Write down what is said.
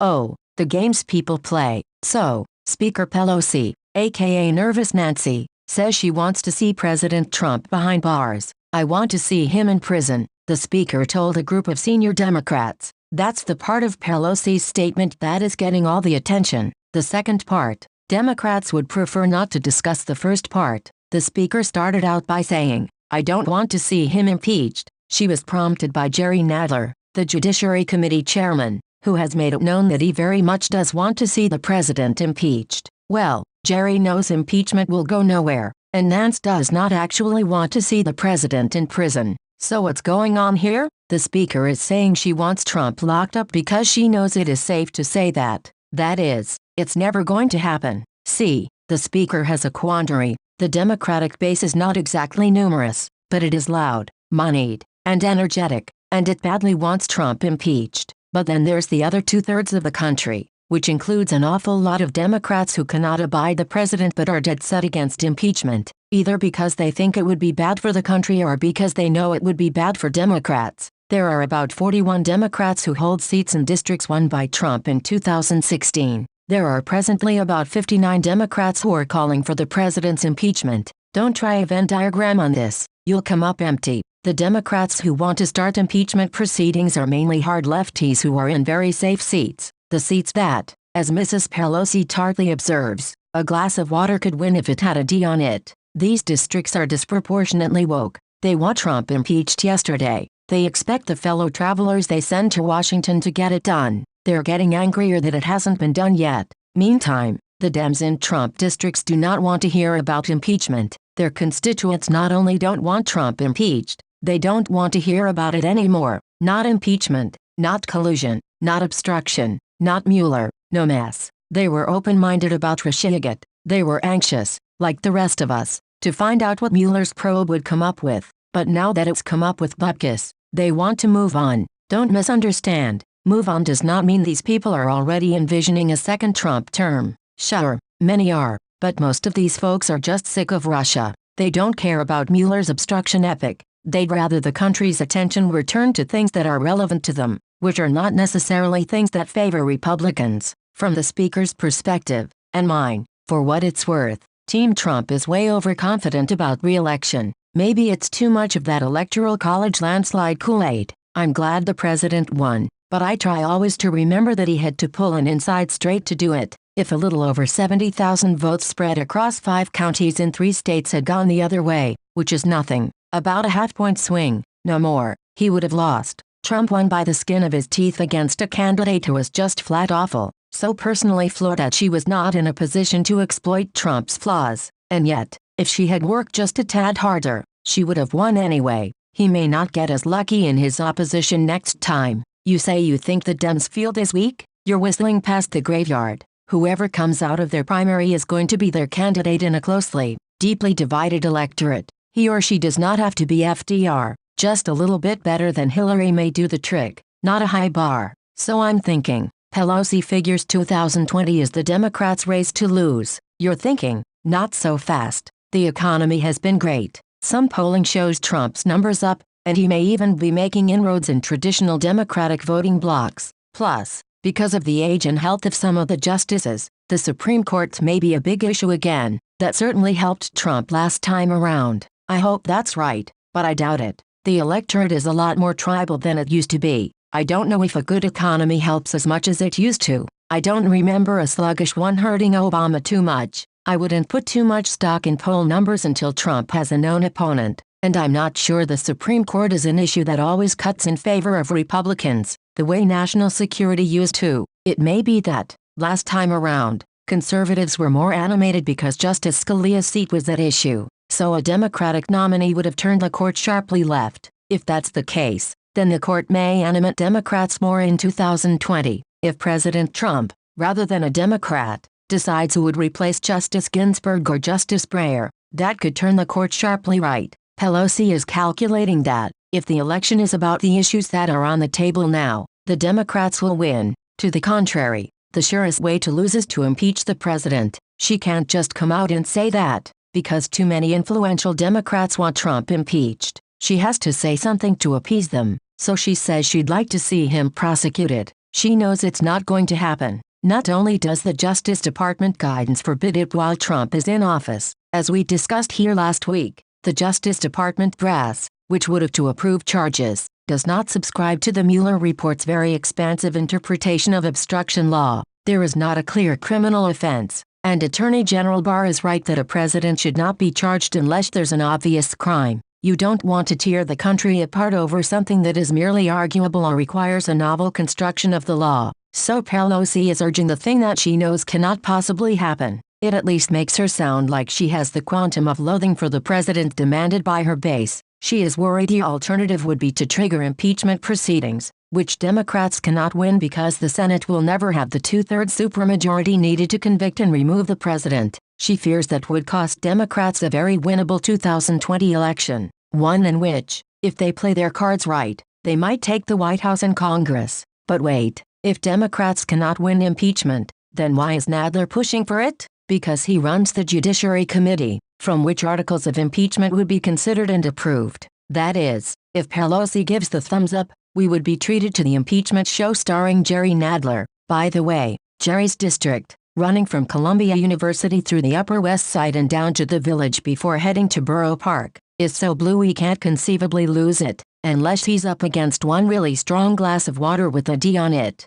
Oh, the games people play. So, Speaker Pelosi, aka Nervous Nancy, says she wants to see President Trump behind bars. "I want to see him in prison," the speaker told a group of senior Democrats. That's the part of Pelosi's statement that is getting all the attention. The second part, Democrats would prefer not to discuss the first part. The speaker started out by saying, "I don't want to see him impeached." She was prompted by Jerry Nadler, the Judiciary Committee chairman, who has made it known that he very much does want to see the president impeached. Well, Jerry knows impeachment will go nowhere, and Nance does not actually want to see the president in prison. So what's going on here? The speaker is saying she wants Trump locked up because she knows it is safe to say that. That is, it's never going to happen. See, the speaker has a quandary. The Democratic base is not exactly numerous, but it is loud, moneyed, and energetic, and it badly wants Trump impeached. But then there's the other two-thirds of the country, which includes an awful lot of Democrats who cannot abide the president but are dead set against impeachment, either because they think it would be bad for the country or because they know it would be bad for Democrats. There are about 41 Democrats who hold seats in districts won by Trump in 2016. There are presently about 59 Democrats who are calling for the president's impeachment. Don't try a Venn diagram on this, you'll come up empty. The Democrats who want to start impeachment proceedings are mainly hard lefties who are in very safe seats. The seats that, as Mrs. Pelosi tartly observes, a glass of water could win if it had a D on it. These districts are disproportionately woke. They want Trump impeached yesterday. They expect the fellow travelers they send to Washington to get it done. They're getting angrier that it hasn't been done yet. Meantime, the Dems in Trump districts do not want to hear about impeachment. Their constituents not only don't want Trump impeached, they don't want to hear about it anymore. Not impeachment, not collusion, not obstruction, not Mueller, no mess. They were open-minded about Russiagate. They were anxious, like the rest of us, to find out what Mueller's probe would come up with. But now that it's come up with bupkis, they want to move on. Don't misunderstand. Move on does not mean these people are already envisioning a second Trump term. Sure, many are, but most of these folks are just sick of Russia. They don't care about Mueller's obstruction epic. They'd rather the country's attention were turned to things that are relevant to them, which are not necessarily things that favor Republicans. From the speaker's perspective, and mine, for what it's worth, Team Trump is way overconfident about re-election. Maybe it's too much of that electoral college landslide Kool-Aid. I'm glad the president won, but I try always to remember that he had to pull an inside straight to do it. If a little over 70,000 votes spread across 5 counties in 3 states had gone the other way, which is nothing, about a half-point swing, no more, he would have lost. Trump won by the skin of his teeth against a candidate who was just flat awful, so personally flawed that she was not in a position to exploit Trump's flaws. And yet, if she had worked just a tad harder, she would have won anyway. He may not get as lucky in his opposition next time. You say you think the Dems field is weak? You're whistling past the graveyard. Whoever comes out of their primary is going to be their candidate in a closely, deeply divided electorate. He or she does not have to be FDR. Just a little bit better than Hillary may do the trick. Not a high bar. So I'm thinking, Pelosi figures 2020 is the Democrats' race to lose. You're thinking, not so fast. The economy has been great. Some polling shows Trump's numbers up, and he may even be making inroads in traditional Democratic voting blocs. Plus, because of the age and health of some of the justices, the Supreme Court may be a big issue again. That certainly helped Trump last time around. I hope that's right, but I doubt it. The electorate is a lot more tribal than it used to be. I don't know if a good economy helps as much as it used to. I don't remember a sluggish one hurting Obama too much. I wouldn't put too much stock in poll numbers until Trump has a known opponent. And I'm not sure the Supreme Court is an issue that always cuts in favor of Republicans, the way national security used to. It may be that, last time around, conservatives were more animated because Justice Scalia's seat was at issue, so a Democratic nominee would have turned the court sharply left. If that's the case, then the court may animate Democrats more in 2020. If President Trump, rather than a Democrat, decides who would replace Justice Ginsburg or Justice Breyer, that could turn the court sharply right. Pelosi is calculating that, if the election is about the issues that are on the table now, the Democrats will win. To the contrary, the surest way to lose is to impeach the president. She can't just come out and say that, because too many influential Democrats want Trump impeached. She has to say something to appease them, so she says she'd like to see him prosecuted. She knows it's not going to happen. Not only does the Justice Department guidance forbid it while Trump is in office, as we discussed here last week, the Justice Department brass, which would have to approve charges, does not subscribe to the Mueller report's very expansive interpretation of obstruction law. There is not a clear criminal offense, and Attorney General Barr is right that a president should not be charged unless there's an obvious crime. You don't want to tear the country apart over something that is merely arguable or requires a novel construction of the law. So Pelosi is urging the thing that she knows cannot possibly happen. It at least makes her sound like she has the quantum of loathing for the president demanded by her base. She is worried the alternative would be to trigger impeachment proceedings, which Democrats cannot win because the Senate will never have the two-thirds supermajority needed to convict and remove the president. She fears that would cost Democrats a very winnable 2020 election, one in which, if they play their cards right, they might take the White House and Congress. But wait, if Democrats cannot win impeachment, then why is Nadler pushing for it? Because he runs the Judiciary Committee, from which articles of impeachment would be considered and approved. That is, if Pelosi gives the thumbs up, we would be treated to the impeachment show starring Jerry Nadler. By the way, Jerry's district, running from Columbia University through the Upper West Side and down to the Village before heading to Borough Park, is so blue he can't conceivably lose it, unless he's up against one really strong glass of water with a D on it.